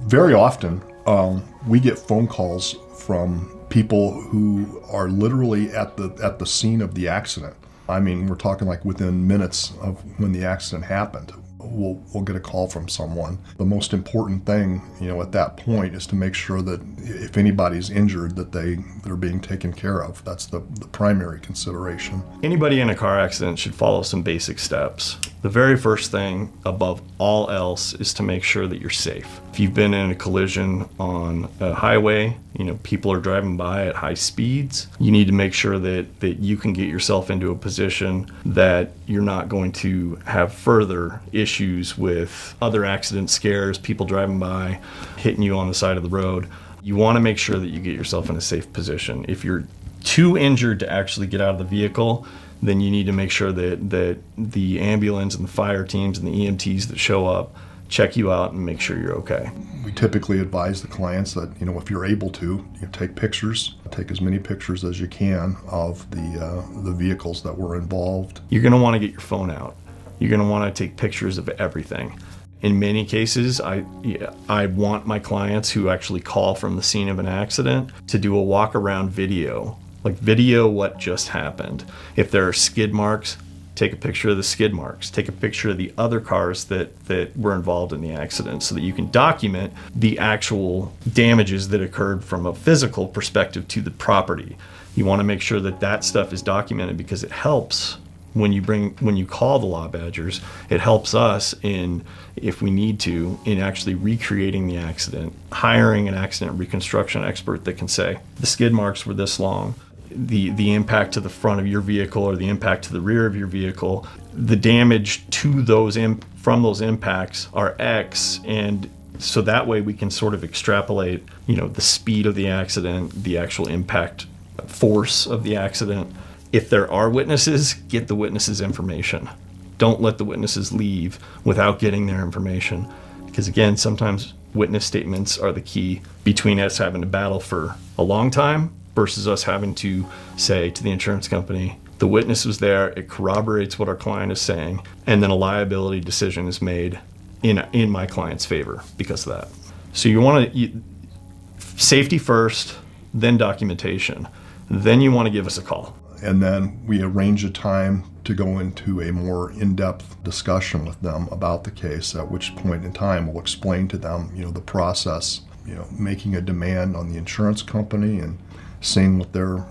Very often, we get phone calls from people who are literally at the scene of the accident. I mean, we're talking like within minutes of when the accident happened. We'll get a call from someone. The most important thing, at that point is to make sure that if anybody's injured, that they're being taken care of. That's the primary consideration. Anybody in a car accident should follow some basic steps. The very first thing above all else is to make sure that you're safe. If you've been in a collision on a highway, people are driving by at high speeds, you need to make sure that you can get yourself into a position that you're not going to have further issues with other accident scares, people driving by, hitting you on the side of the road. You want to make sure that you get yourself in a safe position. If you're too injured to actually get out of the vehicle, then you need to make sure that the ambulance and the fire teams and the EMTs that show up check you out and make sure you're okay. We typically advise the clients that, if you're able to, take pictures, take as many pictures as you can of the vehicles that were involved. You're going to want to get your phone out. You're going to want to take pictures of everything. In many cases, I want my clients who actually call from the scene of an accident to do a walk-around video. Like video what just happened. If there are skid marks, take a picture of the skid marks. Take a picture of the other cars that were involved in the accident so that you can document the actual damages that occurred from a physical perspective to the property. You want to make sure that stuff is documented because it helps when you call the Law Badgers. It helps us if we need to, in actually recreating the accident, hiring an accident reconstruction expert that can say, the skid marks were this long. The impact to the front of your vehicle or the impact to the rear of your vehicle, the damage to from those impacts are X, and so that way we can sort of extrapolate, the speed of the accident, the actual impact force of the accident. If there are witnesses, get the witnesses' information. Don't let the witnesses leave without getting their information, because again, sometimes witness statements are the key between us having to battle for a long time versus us having to say to the insurance company, the witness was there, it corroborates what our client is saying, and then a liability decision is made in my client's favor because of that. So you want to safety first, then documentation. Then you want to give us a call. And then we arrange a time to go into a more in-depth discussion with them about the case, at which point in time we'll explain to them, the process, making a demand on the insurance company and seeing what their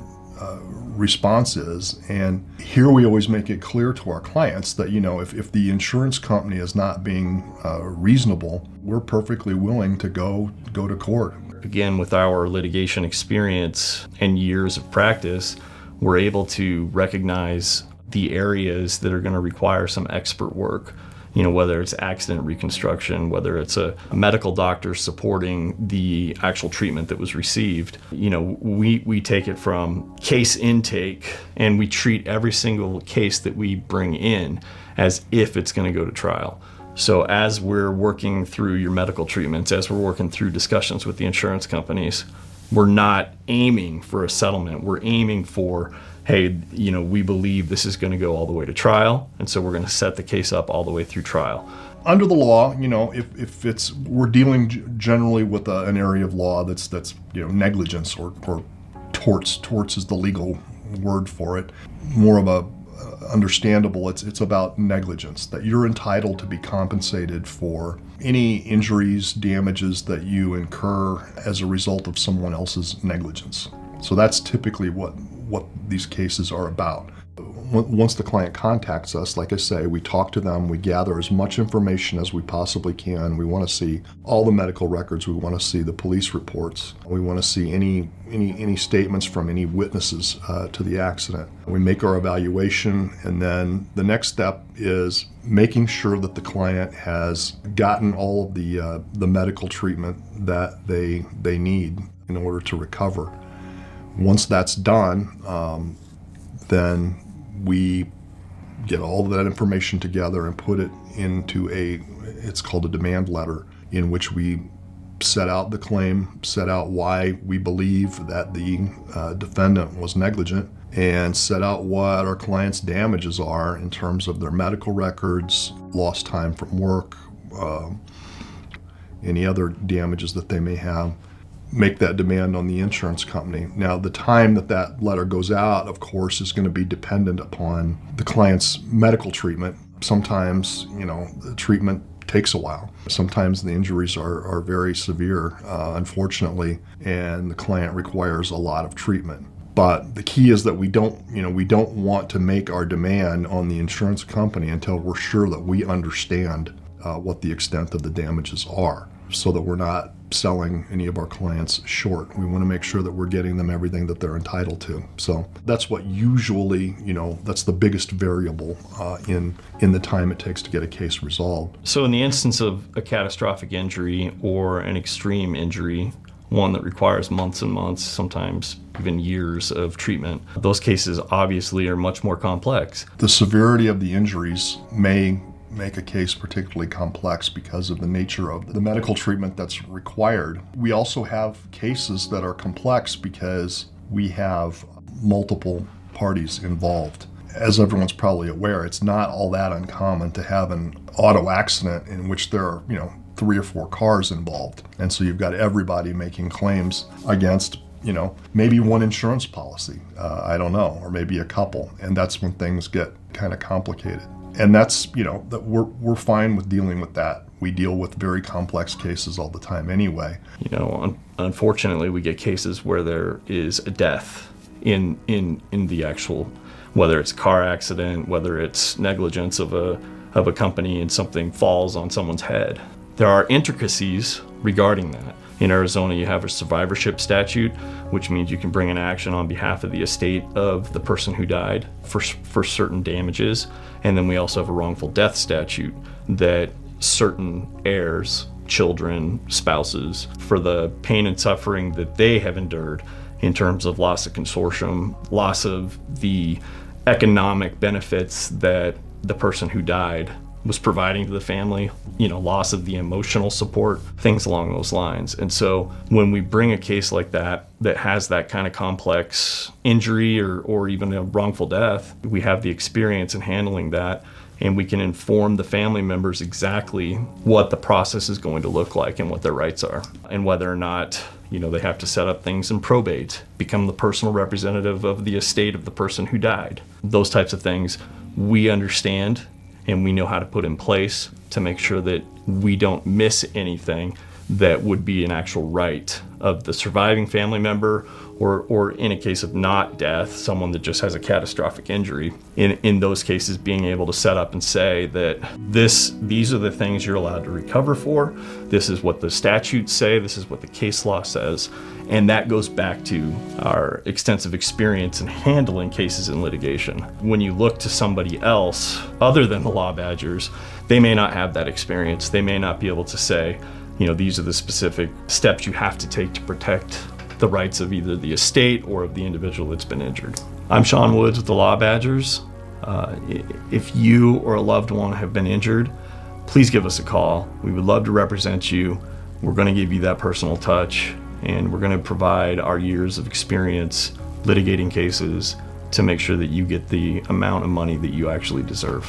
response is. And here we always make it clear to our clients that, if the insurance company is not being reasonable, we're perfectly willing to go to court. Again, with our litigation experience and years of practice, we're able to recognize the areas that are going to require some expert work. Whether it's accident reconstruction, whether it's a medical doctor supporting the actual treatment that was received. We take it from case intake and we treat every single case that we bring in as if it's going to go to trial. So as we're working through your medical treatments, as we're working through discussions with the insurance companies, we're not aiming for a settlement. We're aiming for, hey, we believe this is going to go all the way to trial, and so we're going to set the case up all the way through trial. Under the law, if we're dealing generally with an area of law that's negligence or torts. Torts is the legal word for it. More of a understandable. It's about negligence, that you're entitled to be compensated for any injuries, damages that you incur as a result of someone else's negligence. So that's typically what these cases are about. Once the client contacts us, like I say, we talk to them, we gather as much information as we possibly can. We want to see all the medical records, we want to see the police reports, we want to see any statements from any witnesses to the accident. We make our evaluation, and then the next step is making sure that the client has gotten all of the medical treatment that they need in order to recover. Once that's done, then we get all of that information together and put it into it's called a demand letter, in which we set out the claim, set out why we believe that the defendant was negligent, and set out what our client's damages are in terms of their medical records, lost time from work, any other damages that they may have, make that demand on the insurance company. Now, the time that that letter goes out, of course, is going to be dependent upon the client's medical treatment. Sometimes, the treatment takes a while. Sometimes the injuries are very severe, unfortunately, and the client requires a lot of treatment. But the key is that we don't want to make our demand on the insurance company until we're sure that we understand what the extent of the damages are, so that we're not selling any of our clients short. We want to make sure that we're getting them everything that they're entitled to. So that's what usually, that's the biggest variable in the time it takes to get a case resolved. So in the instance of a catastrophic injury or an extreme injury, one that requires months and months, sometimes even years of treatment, those cases obviously are much more complex. The severity of the injuries may make a case particularly complex because of the nature of the medical treatment that's required. We also have cases that are complex because we have multiple parties involved. As everyone's probably aware, it's not all that uncommon to have an auto accident in which there are, 3 or 4 cars involved. And so you've got everybody making claims against, maybe one insurance policy, I don't know, or maybe a couple. And that's when things get kind of complicated. And that's, that we're fine with dealing with that. We deal with very complex cases all the time anyway. Unfortunately, we get cases where there is a death in the actual, whether it's a car accident, whether it's negligence of a company and something falls on someone's head. There are intricacies regarding that. In Arizona, you have a survivorship statute, which means you can bring an action on behalf of the estate of the person who died for certain damages. And then we also have a wrongful death statute that certain heirs, children, spouses, for the pain and suffering that they have endured in terms of loss of consortium, loss of the economic benefits that the person who died was providing to the family, loss of the emotional support, things along those lines. And so when we bring a case like that has that kind of complex injury or even a wrongful death, we have the experience in handling that, and we can inform the family members exactly what the process is going to look like and what their rights are, and whether or not they have to set up things in probate, become the personal representative of the estate of the person who died. Those types of things we understand, and we know how to put in place to make sure that we don't miss anything that would be an actual right of the surviving family member, or in a case of not death, someone that just has a catastrophic injury. In those cases, being able to set up and say that these are the things you're allowed to recover for, this is what the statutes say, this is what the case law says, and that goes back to our extensive experience in handling cases in litigation. When you look to somebody else other than the Law Badgers, they may not have that experience. They may not be able to say, these are the specific steps you have to take to protect the rights of either the estate or of the individual that's been injured. I'm Sean Woods with the Law Badgers. If you or a loved one have been injured, please give us a call. We would love to represent you. We're going to give you that personal touch, and we're going to provide our years of experience litigating cases to make sure that you get the amount of money that you actually deserve.